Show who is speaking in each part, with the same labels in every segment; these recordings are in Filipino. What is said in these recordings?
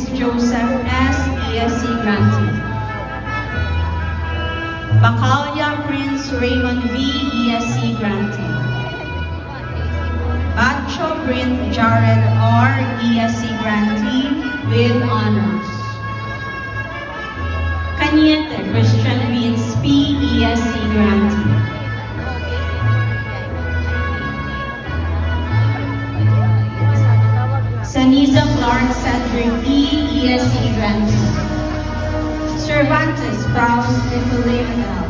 Speaker 1: Prince Joseph S. ESC grantee. Bacalya Prince Raymond V. ESC grantee. Batcho Prince Jared R. ESC grantee with honors. Cañete Christian Vince P. ESC grantee. Saniza Clark Cedric E. ESC grantee. Cervantes Prouse de Felipe L.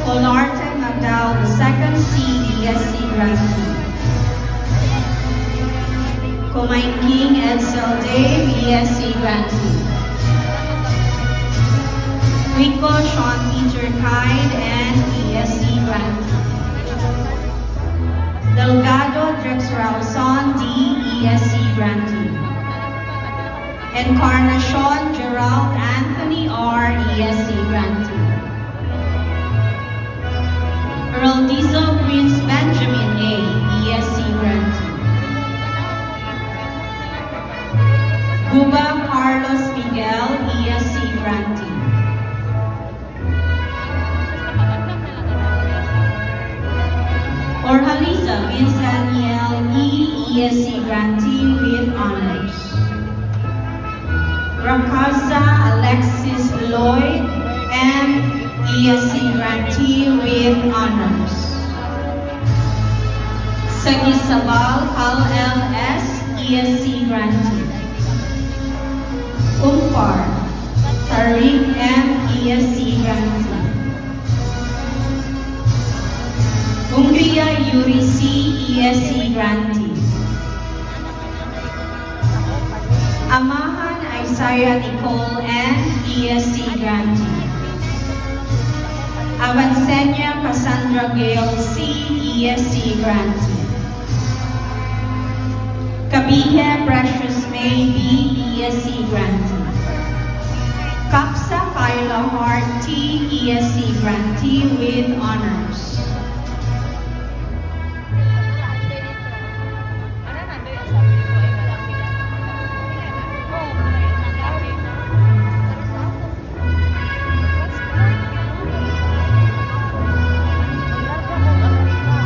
Speaker 1: Colarte Magdal II C. ESC grantee. Kumaingking Edsel Dave ESC grantee. Rico Sean Peter Kide and ESC grantee. Delgado Drex Rauson D. ESC grantee. Encarnacion Gerald Anthony R. ESC grantee. Eraldizo Prince Benjamin A. ESC grantee. Guba Carlos Miguel ESC grantee. Orhaliza Vince Daniel E. ESC grantee with honors. Rakaza Alexis Lloyd M. ESC grantee with honors. Sagisabal Al L.S. ESC grantee. Umpar Tariq M. ESC grantee. Hungria Yuri C. ESC grantee. Amahan Isaiah Nicole N. ESC grantee. Avancenia Cassandra Gale C. ESC grantee. Kabihe Precious May B. ESC grantee. Kapsa Kyla Hart T. ESC grantee with honors.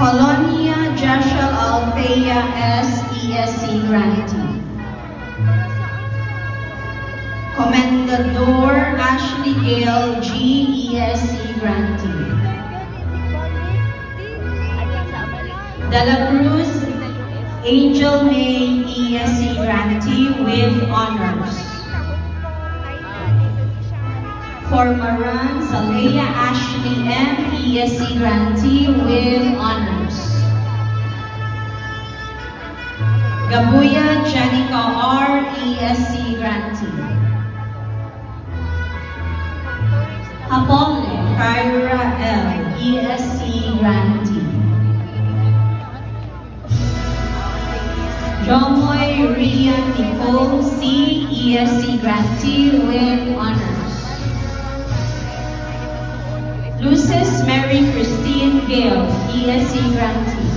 Speaker 1: Colonia Jashel Althea S. ESC grantee. Commendador Ashley Gale G. ESC grantee. De La Cruz Angel May ESC grantee with honors. Formaran Zalea Ashley M. ESC grantee with honors. Gabuya Janica R. ESC grantee. Hapole Kyra L. ESC grantee. Jomoy Rian Nicole C. ESC grantee with honors. Lucis Mary Christine Gale, ESC grantee.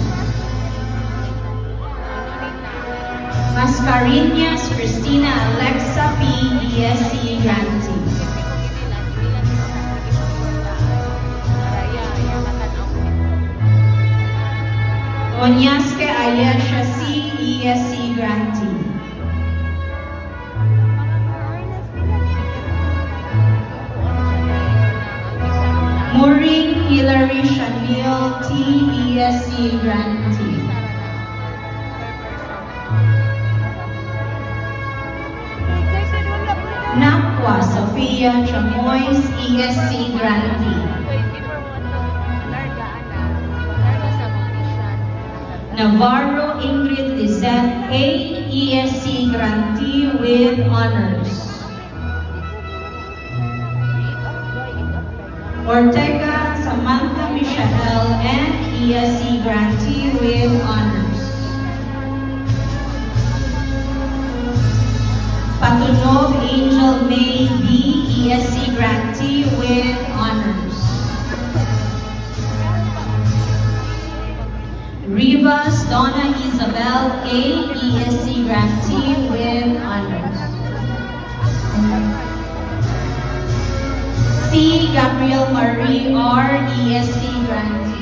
Speaker 1: Mascarinhas Christina Alexa P. ESC grantee. Onyaske Ayesha C. ESC grantee. Maureen Hillary Chanel T. ESC grantee. Nakwa Sofia Chamois ESC grantee. Navarro Ingrid Lizette A. ESC grantee with honors. Ortega Samantha Michael N. ESC grantee with honors. Patunog Angel May B. ESC grantee with honors. Rivas Donna Isabel A. ESC grantee with C. Gabriel Marie, or ESC Grande.